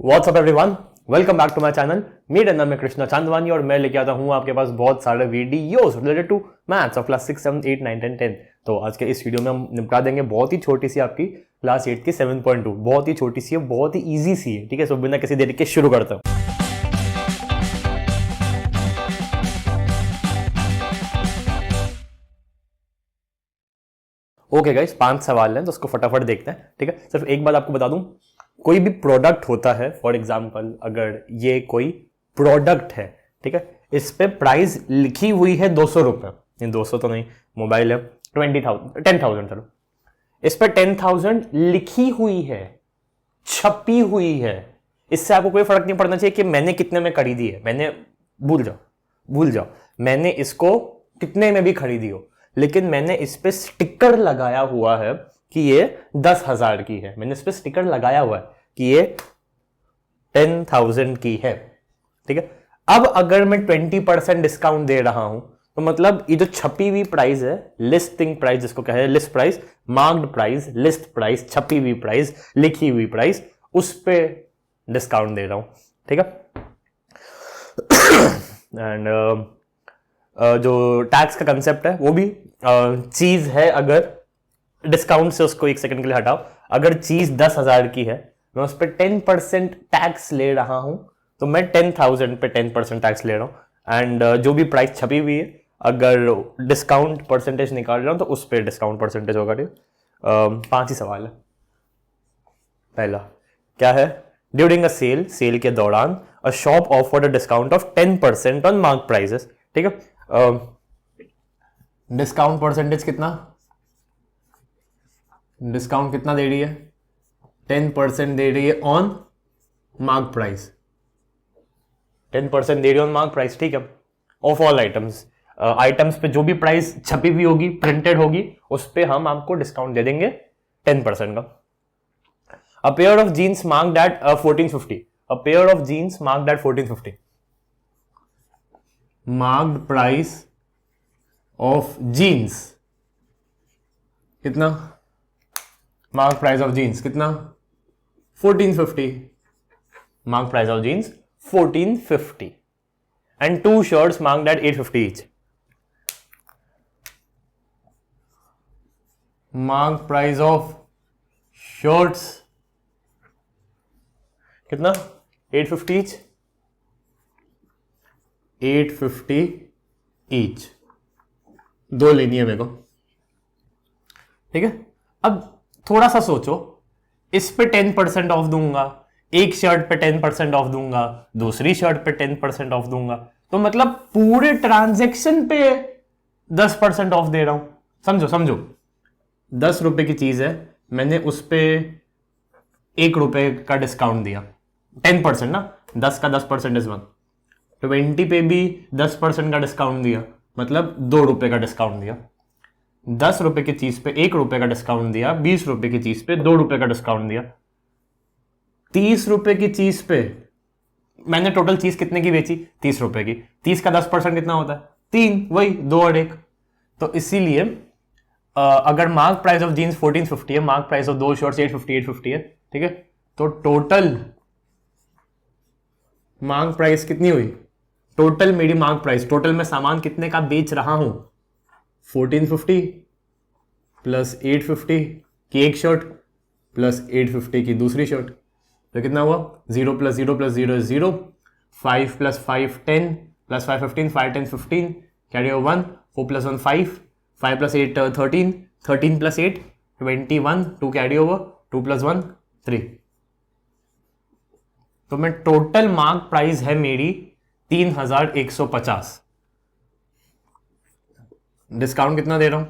WhatsApp everyone, welcome back to my channel. मेरा नाम है कृष्णा चांदवानी और मैं लेके आता हूँ आपके पास बहुत सारे videos related to maths of class 6, 7, 8, 9, 10, 10। तो आज के इस वीडियो में हम निपटा देंगे बहुत ही छोटी सी आपकी क्लास 8 की 7.2। बहुत ही छोटी सी है, बहुत ही ईजी सी है। ठीक है, सो बिना किसी देरी के शुरू करते हैं। ओके गाइस, 5 सवाल हैं तो उसको फटाफट देखते हैं। ठीक है, सिर्फ एक बात आपको बता दूं, कोई भी प्रोडक्ट होता है, फॉर एग्जांपल अगर ये कोई प्रोडक्ट है, ठीक है, इस पे प्राइस लिखी हुई है 200 रुपए, 200 तो नहीं, मोबाइल है 20,000 10,000, चलो इस पे 10,000 लिखी हुई है, छपी हुई है। इससे आपको कोई फर्क नहीं पड़ना चाहिए कि मैंने कितने में खरीदी है। मैंने भूल जाओ मैंने इसको कितने में भी खरीदी हो, लेकिन मैंने इस पे स्टिकर लगाया हुआ है कि ये 10,000 की है। मैंने इस पे स्टिकर लगाया हुआ है कि ये 10,000 की है। ठीक है, अब अगर मैं 20% डिस्काउंट दे रहा हूं तो मतलब ये जो छपी हुई प्राइस है, लिस्टिंग प्राइस जिसको कहे, list price, marked price, list price, छपी हुई प्राइस, लिखी हुई प्राइस, उस पे डिस्काउंट दे रहा हूं। ठीक है, एंड जो टैक्स का कंसेप्ट है वो भी चीज है, अगर डिस्काउंट से उसको एक सेकंड के लिए हटाओ, अगर चीज 10,000 की है, मैं उस पर 10% टैक्स ले रहा हूं, तो मैं 10,000 पे 10% टैक्स ले रहा हूं। एंड जो भी प्राइस छपी हुई है, अगर डिस्काउंट परसेंटेज निकाल रहा हूं तो उस पर डिस्काउंट परसेंटेज होगा। 5 ही सवाल है। पहला क्या है, ड्यूरिंग अ सेल के दौरान a shop offered a discount of 10% on mark prices. ठीक है, डिस्काउंट परसेंटेज कितना, डिस्काउंट कितना दे रही है, 10% दे रही है ऑन मार्क प्राइस, 10% दे रही है ऑन मार्क प्राइस। ठीक है, ऑफ ऑल आइटम्स, आइटम्स पे जो भी प्राइस छपी हुई होगी, प्रिंटेड होगी, उस पे हम आपको डिस्काउंट दे देंगे 10% का। A pair of jeans marked at 1450. A pair of jeans marked at 1450. Marked price of jeans कितना, मार्क प्राइस ऑफ जीन्स कितना, 1450। Mark price of jeans 1450 and 2 shirts marked at 850 each. Mark price of shirts कितना, 850 each, 850 each। 2 लेनी है मेरे को। ठीक है, अब थोड़ा सा सोचो, इस पे 10% ऑफ दूंगा, एक शर्ट पे 10% ऑफ दूंगा, दूसरी शर्ट पे 10% ऑफ दूंगा, तो मतलब पूरे ट्रांजैक्शन पे 10% ऑफ दे रहा हूं। समझो 10 रुपए की चीज है, मैंने उस पे 1 रुपए का डिस्काउंट दिया, 10% ना, 10 का 10% इज 1। 20 पे भी 10% का डिस्काउंट दिया, मतलब 2 रुपए का डिस्काउंट दिया। 10 रुपए की चीज पे 1 रुपए का डिस्काउंट दिया, 20 रुपए की चीज पे 2 रुपए का डिस्काउंट दिया। 30 रुपए की चीज पे मैंने टोटल चीज कितने की बेची, 30 रुपए की। 30 का 10% कितना होता है, 3, वही 2 और 1। तो इसीलिए अगर मार्क प्राइस ऑफ जीन्स 1450 है, मार्क प्राइस ऑफ 2 शर्ट्स 850 है, ठीक है, तो टोटल मार्क प्राइस कितनी हुई, टोटल मेरी मार्क प्राइस, टोटल मैं सामान कितने का बेच रहा हूं, 1450 प्लस 850 की एक शर्ट प्लस 850 की दूसरी शर्ट, तो कितना हुआ, 0 plus 0 plus 0 is 0, 5 plus 5 10 plus 5 15, 5 10 15, carry over 1, 4 plus 1 5, 5 plus 8 13, 13 plus 8 21, 2 carry over, 2 plus 1 3। तो मैं टोटल मार्क प्राइस है मेरी 3,150। डिस्काउंट कितना दे रहा हूं,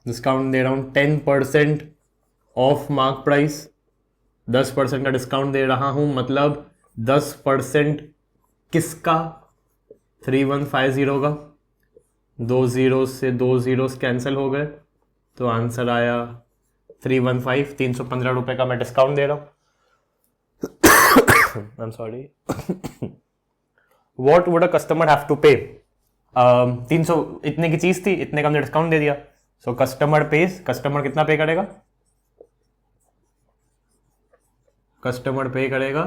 डिस्काउंट दे रहा हूं 10% ऑफ मार्क प्राइस, 10% का डिस्काउंट दे रहा हूं, मतलब 10% किसका, 3150 का। 2 जीरो से 2 जीरो कैंसिल हो गए, तो आंसर आया 315। 315 रुपए का मैं डिस्काउंट दे रहा हूं। I'm sorry. What would a customer have to pay? 300 इतने की चीज थी, इतने का हमने डिस्काउंट दे दिया, सो कस्टमर पेज, कस्टमर कितना पे करेगा, कस्टमर पे करेगा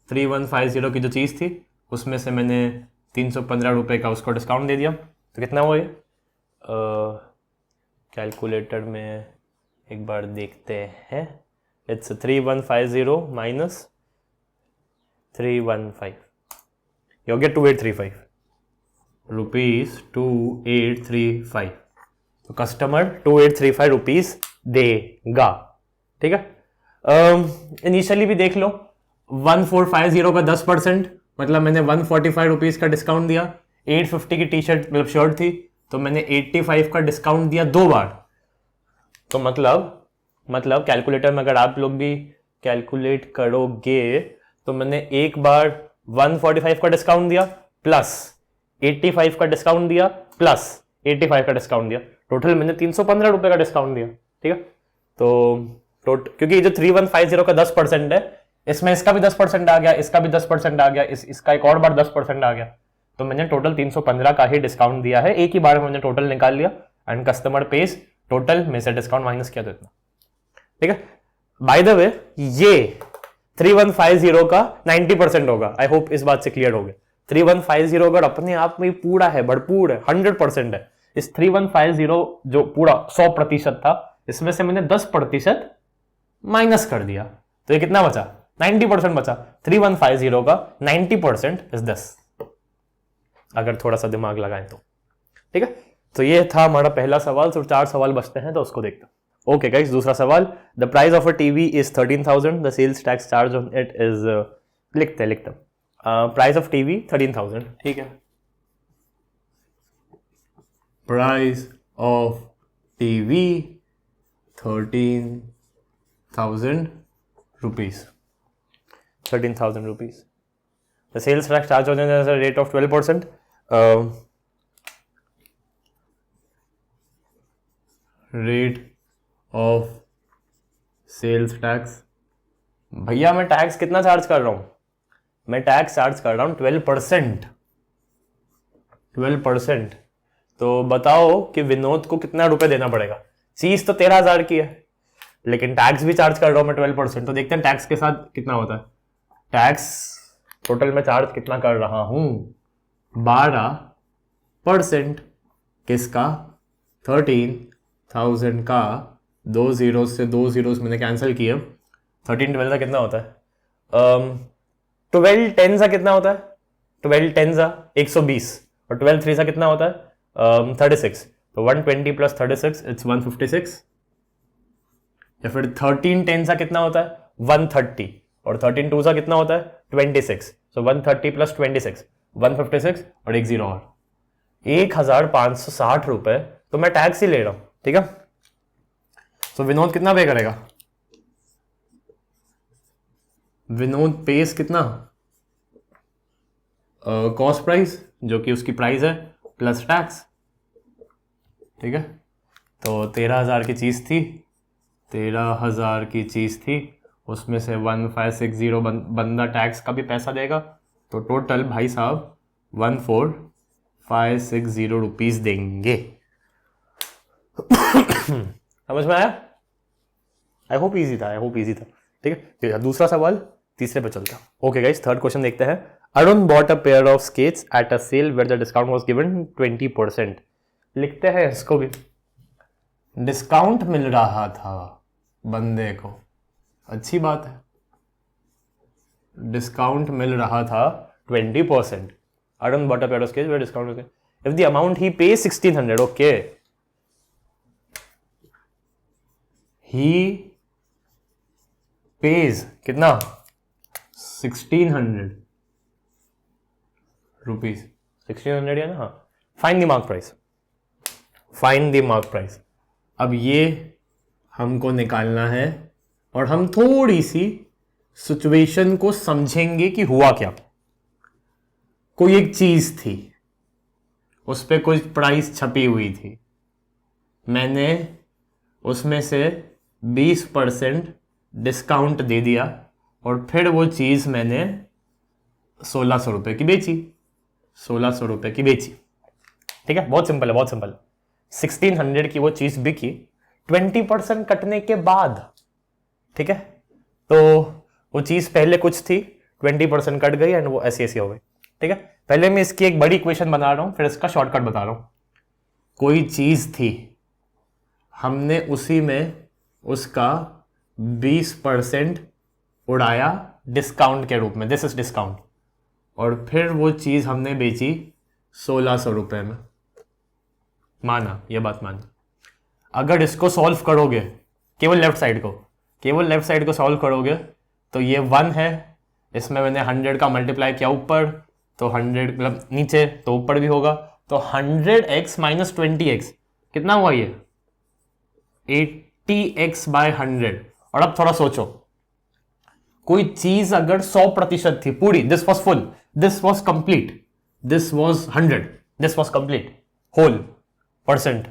3150 की जो चीज़ थी उसमें से मैंने 315 रुपये का उसको डिस्काउंट दे दिया, तो कितना हुआ ये? कैलकुलेटर में एक बार देखते हैं। इट्स 3150 माइनस 315, ये हो गया 2835 रुपीज़ 2835। तो कस्टमर 2835 रुपीज़ देगा, ठीक है। इनिशियली भी देख लो 1450 का 10%, मतलब मैंने 145 रुपीज़ का डिस्काउंट दिया। 850 की टी शर्ट मतलब शर्ट थी तो मैंने 85 का डिस्काउंट दिया 2 बार। तो मतलब कैलकुलेटर में अगर आप लोग भी कैलकुलेट करोगे तो मैंने एक बार 145 का डिस्काउंट दिया प्लस 85 का डिस्काउंट दिया प्लस 85 का डिस्काउंट दिया, टोटल मैंने 315 रुपए का डिस्काउंट दिया, ठीक है। तो क्योंकि ये जो 3150 का 10% है, इसमें इसका भी 10% आ गया, इसका भी 10% आ गया, इसका एक और बार 10% आ गया, तो मैंने टोटल 315 का ही डिस्काउंट दिया है। एक ही बार में मैंने टोटल निकाल लिया एंड कस्टमर पेज टोटल में से डिस्काउंट माइनस किया, तो इतना, ठीक है। बाय द वे ये 3150 का 90% होगा। आई होप इस बात से क्लियर हो गया। 3150 अगर अपने आप में पूरा है, भरपूर है, 100% है, इस 3150 जो पूरा 100% था, इसमें से मैंने 10% माइनस कर दिया, तो ये कितना बचा? 90% बचा। 3150 का 90% इज 10, अगर थोड़ा सा दिमाग लगाएं तो, ठीक है। तो ये था हमारा पहला सवाल। तो 4 सवाल बचते हैं, तो उसको देखते हैं। ओके गाइस, दूसरा सवाल, the price of a TV is 13,000, the sales tax charge on it is, लिखते प्राइस ऑफ टीवी 13,000, ठीक है। Price of TV 13,000 rupees. 13,000 rupees. The sales tax charge on it is a rate of 12%. Rate of sales tax. भैया मैं tax कितना charge कर रहा हूं? मैं टैक्स चार्ज कर रहा हूं 12%। 12%। तो बताओ कि विनोद को कितना रुपए देना पड़ेगा? चीज तो 13,000 की है, लेकिन टैक्स भी चार्ज कर रहा हूं मैं 12%। तो देखते हैं टैक्स के साथ कितना होता है। टैक्स टोटल में चार्ज कितना कर रहा हूं? 12%। किसका? 13,000 का। 2 जीरो से 2 जीरो मैंने कैंसिल किए। 13 12 का कितना होता है? 12 10 सा कितना होता है? 12 10 सा 120, और 12 3 सा कितना होता है? 36। तो 120 प्लस 36 इट्स 156। या फिर 13 10 सा कितना होता है? 130, और 13 2 सा कितना होता है? 26। सो 130 प्लस 26 156, और एक जीरो और 1,560 रुपए तो मैं टैक्स ही ले रहा हूं, ठीक है। सो विनोद कितना पे करेगा? विनोद पेस कितना? कॉस्ट प्राइस जो कि उसकी प्राइस है प्लस टैक्स, ठीक है। तो 13,000 की चीज थी, 13,000 की चीज थी, उसमें से 1560 बंदा टैक्स का भी पैसा देगा, तो टोटल भाई साहब 14,560 रुपीज देंगे। समझ में आया? आई होप इजी था, ठीक है। दूसरा सवाल, तीसरे पे चलता। ओके गाइस, थर्ड क्वेश्चन देखते हैं। Arun bought a pair of skates at a sale where the discount was given 20%। लिखते हैं इसको भी। डिस्काउंट मिल रहा था बंदे को, अच्छी बात है। डिस्काउंट मिल रहा था 20%। Arun bought a pair of skates where discount if the amount he pay 1600, okay. He page कितना? 1600 रुपीज। 1600 है ना? हाँ। Find the mark price. Find the mark price. अब ये हमको निकालना है, और हम थोड़ी सी सिचुएशन को समझेंगे कि हुआ क्या। कोई एक चीज थी, उस पर कोई प्राइस छपी हुई थी, मैंने उसमें से 20% डिस्काउंट दे दिया, और फिर वो चीज मैंने 1,600 रुपए की बेची। 1,600 रुपए की बेची, ठीक है। बहुत सिंपल है, बहुत सिंपल। 1600 की वो चीज बिकी 20% कटने के बाद, ठीक है। तो वो चीज पहले कुछ थी, 20% कट गई एंड वो ऐसी ऐसी हो गई। ठीक है, पहले मैं इसकी एक बड़ी इक्वेशन बना रहा हूं, फिर इसका शॉर्टकट बता रहा हूं। कोई चीज थी, हमने उसी में उसका 20% उड़ाया डिस्काउंट के रूप में, दिस इज डिस्काउंट, और फिर वो चीज हमने बेची 1600 रुपए में। माना, ये बात मानी। अगर इसको सॉल्व करोगे, केवल लेफ्ट साइड को सॉल्व करोगे, तो ये 1 है, इसमें मैंने 100 का मल्टीप्लाई किया ऊपर, तो 100 मतलब नीचे तो ऊपर भी होगा, तो 100x माइनस 20x कितना हुआ ये 80x बाय 100। और अब थोड़ा सोचो, कोई चीज अगर 100% थी पूरी, this was full, this was complete, this was 100, this was complete whole percent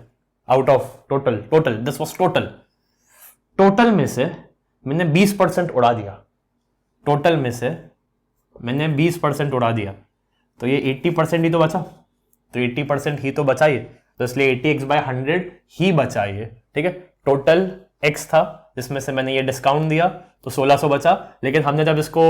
out of total this was total में से मैंने 20% उड़ा दिया, टोटल में से मैंने 20% उड़ा दिया, तो ये 80% ही तो बचा, तो 80% ही तो बचा ये, तो इसलिए 80x बाय 100 ही बचा ये। ठीक है, टोटल x था जिसमें से मैंने ये डिस्काउंट दिया, तो 1600 बचा, लेकिन हमने जब इसको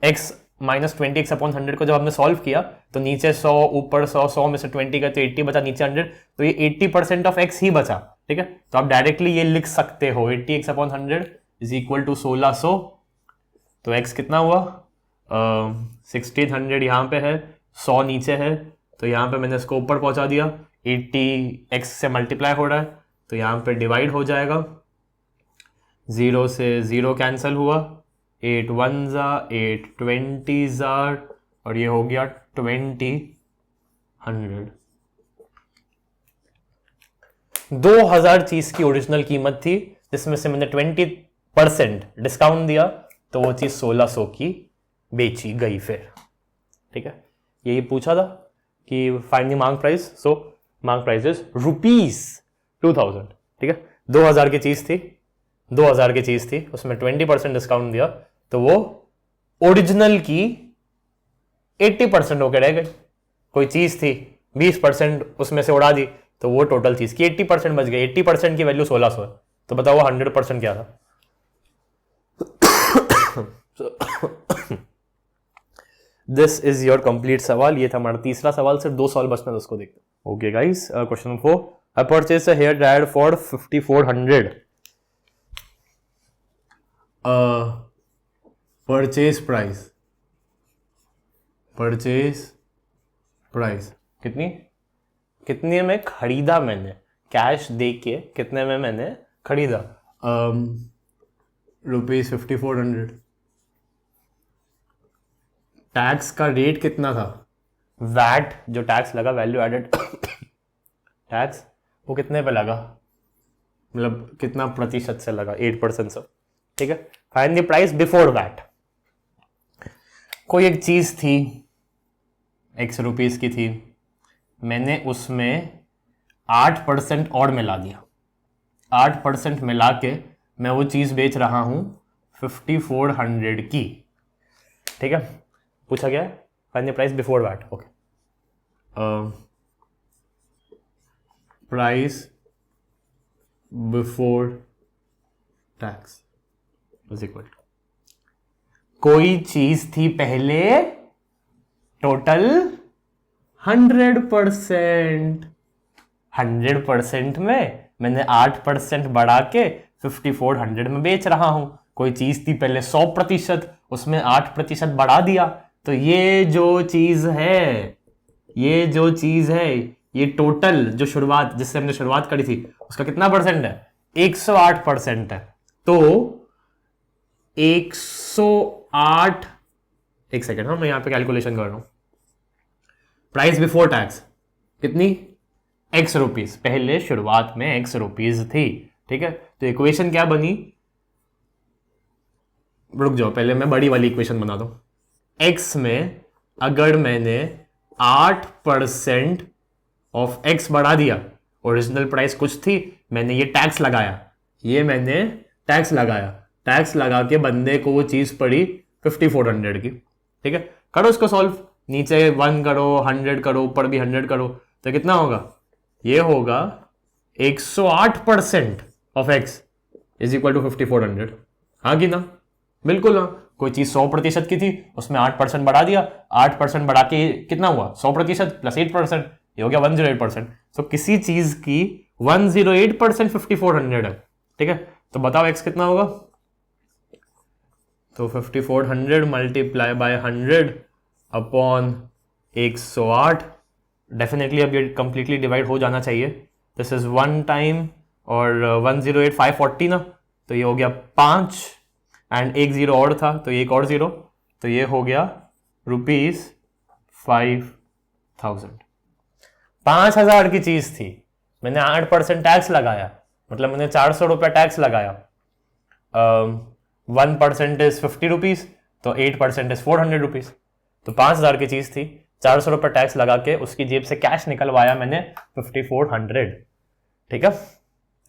x माइनस 20x अपॉन 100 को जब हमने सॉल्व किया, तो नीचे 100 ऊपर 100 में से 20 गए तो 80 बचा, नीचे 100, तो ये 80% ऑफ x ही बचा। ठीक है, तो आप डायरेक्टली ये लिख सकते हो 80x upon 100 is equal to 1600, तो x कितना हुआ 1600 यहाँ पे है, 100 नीचे है, तो यहाँ पे मैंने इसको ऊपर पहुंचा दिया, 80x से मल्टीप्लाई हो रहा है, तो यहाँ पे डिवाइड हो जाएगा, 0 से 0 कैंसिल हुआ, 8 1 जा 8 20 जा, और ये हो गया 2000। 2000 चीज की ओरिजिनल कीमत थी, जिसमें से मैंने 20% डिस्काउंट दिया, तो वो चीज 1600 की बेची गई फिर। ठीक है, यही पूछा था कि find the mark price, so mark price is ₹2000। ठीक है, 2000 की चीज थी, उसमें 20% डिस्काउंट दिया, तो वो ओरिजिनल की 80% होकर रह गई। कोई चीज थी 20% उसमें से उड़ा दी, तो वो टोटल चीज की 80% बच गई। 80% की वैल्यू 1600 है, तो बताओ वो 100% क्या था। दिस इज योर कंप्लीट सवाल। ये था हमारा तीसरा सवाल, सिर्फ 2 सवाल बचना, उसको देखते। Okay guys, question 4, I purchase a hair dryer for 5400। Purchase price कितने में खरीदा मैंने, कैश दे के कितने में मैंने खरीदा, ₹5400। टैक्स का रेट कितना था, वैट जो टैक्स लगा, वैल्यू एडेड टैक्स, वो कितने पे लगा, मतलब कितना प्रतिशत से लगा, 8% से। ठीक है, find the price before VAT. कोई एक चीज थी X रुपीस की थी, मैंने उसमें 8% और मिला दिया, 8% मिला के मैं वो चीज बेच रहा हूं 5400 की। ठीक है, पूछा गया find the price before VAT. Okay, price before tax is equal to, कोई चीज थी पहले टोटल 100%, 100% में मैंने 8% बढ़ा के 5400 में बेच रहा हूं। कोई चीज थी पहले 100%, उसमें 8% बढ़ा दिया, तो ये जो चीज है, ये टोटल जो शुरुआत जिससे हमने शुरुआत करी थी, उसका कितना परसेंट है, 108% है। तो 108, एक सेकेंड, हाँ मैं यहां पे कैलकुलेशन कर रहा हूं। प्राइस बिफोर टैक्स कितनी, X रुपीस, पहले शुरुआत में X रुपीस थी। ठीक है, तो इक्वेशन क्या बनी, रुक जाओ पहले मैं बड़ी वाली इक्वेशन बना दूं। X में अगर मैंने 8% ऑफ X बढ़ा दिया, ओरिजिनल प्राइस कुछ थी, मैंने ये टैक्स लगाया, टैक्स लगा के बंदे को वो चीज पड़ी 5400 की। ठीक है, करो इसको सॉल्व, नीचे 1 करो, 100 करो, ऊपर भी 100 करो, तो कितना होगा, ये होगा 108% of X is equal to 5400। हाँ कि ना, बिल्कुल ना, कोई चीज 100% की थी, उसमें 8% बढ़ा दिया, 8% बढ़ा के कितना हुआ, 100% प्लस 8%, ये हो गया 108%। तो किसी चीज की 108% 5400 है, ठीक है। तो बताओ एक्स कितना होगा, तो 5400 मल्टीप्लाई बाय 100 अपॉन 108, डेफिनेटली अब ये कंप्लीटली डिवाइड हो जाना चाहिए। दिस इज 1 टाइम और 108 540 ना, तो ये हो गया 5 एंड एक जीरो और था तो ये एक और जीरो, तो ये हो गया ₹5000। 5000 की चीज थी, मैंने 8% टैक्स लगाया, मतलब मैंने 400 रुपया टैक्स लगाया। 1% इज ₹50, तो 8% इज ₹400। तो 5000 की चीज थी, 400 रुपया टैक्स लगा के उसकी जेब से कैश निकलवाया मैंने 5400, ठीक है।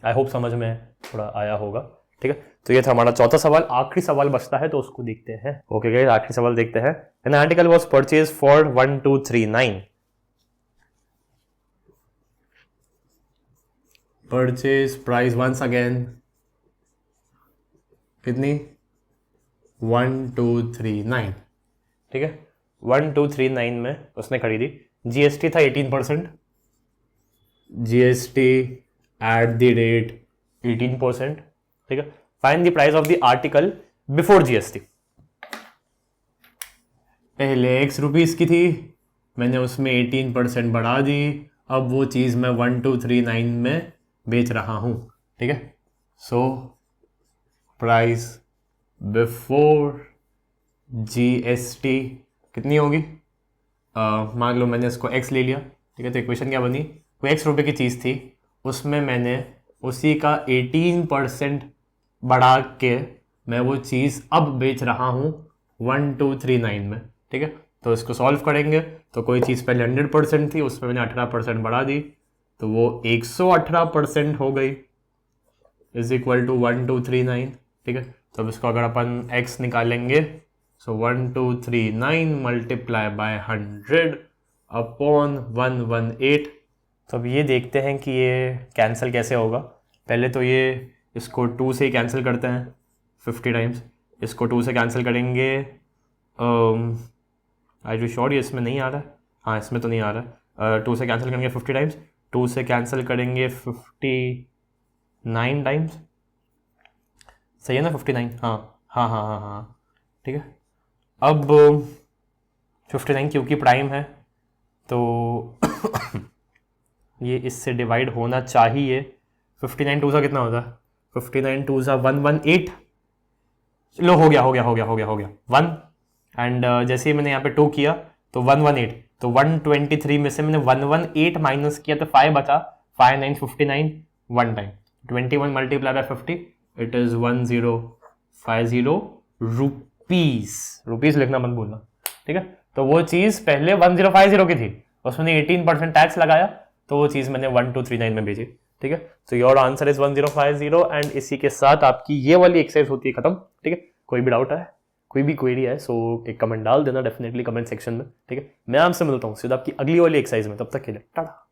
आई होप समझ में थोड़ा आया होगा, ठीक है। तो ये था हमारा चौथा सवाल। आखिरी सवाल बचता है तो उसको देखते हैं। ओके गाइस, आखिरी सवाल देखते हैं। An article was purchase for 1239, purchase price once again कितनी, 1239, ठीक है। 1239 में उसने खरीदी, जीएसटी था 18%, जीएसटी एट द रेट 18%, ठीक है। Find the price of the article before GST. पहले x रुपीस की थी, मैंने उसमें 18% बढ़ा दी, अब वो चीज मैं 1239 में बेच रहा हूं, ठीक है। सो प्राइस बिफोर जीएसटी कितनी होगी, मान लो मैंने इसको x ले लिया, ठीक है। तो इक्वेशन क्या बनी, वो x रुपए की चीज़ थी, उसमें मैंने उसी का 18% बढ़ा के मैं वो चीज़ अब बेच रहा हूँ 1239 में, ठीक है। तो इसको सॉल्व करेंगे तो कोई चीज़ पहले 100% थी, उसमें मैंने 18% बढ़ा दी, तो वो 118% हो गई, इज इक्वल टू 1239, ठीक है। तो अब इसको अगर अपन x निकालेंगे, सो 1239 मल्टीप्लाई बाय 100 अपॉन 118। तो अब ये देखते हैं कि ये कैंसिल कैसे होगा। पहले तो ये इसको 2 से कैंसिल करते हैं 50 टाइम्स, इसको 2 से कैंसिल करेंगे। आई यू श्योर ये इसमें नहीं आ रहा है, हाँ इसमें तो नहीं आ रहा है। 2 से कैंसिल करेंगे 50 टाइम्स, 2 से कैंसिल करेंगे 59 टाइम्स, सही है ना 59, हाँ हाँ हाँ हाँ हाँ, ठीक है। अब 59 क्योंकि प्राइम है तो ये इससे डिवाइड होना चाहिए। 59 टू सा कितना होता है, 59 टू सा 118, लो हो गया 1, एंड जैसे ही मैंने यहाँ पे 2 किया तो 118, तो 123 में से मैंने 118 माइनस किया तो 5 बचा, 5 9 59 1 time 21 multiply by 50, it is 1050 rupees लिखना मत भूलना, ठीक है। तो वो चीज पहले 1050 की थी, उसमें 18% टैक्स लगाया, तो वो चीज मैंने 1239 में भेजी, ठीक है। तो योर आंसर इज 1050 एंड इसी के साथ आपकी ये वाली एक्सरसाइज होती है खत्म, ठीक है। कोई भी डाउट है, कोई भी क्वेरी है, सो एक कमेंट डाल देना डेफिनेटली कमेंट सेक्शन में, ठीक है। मैं आपसे मिलता हूँ सीधा आपकी अगली वाली एक्सरसाइज में, तब तक के लिए टाटा।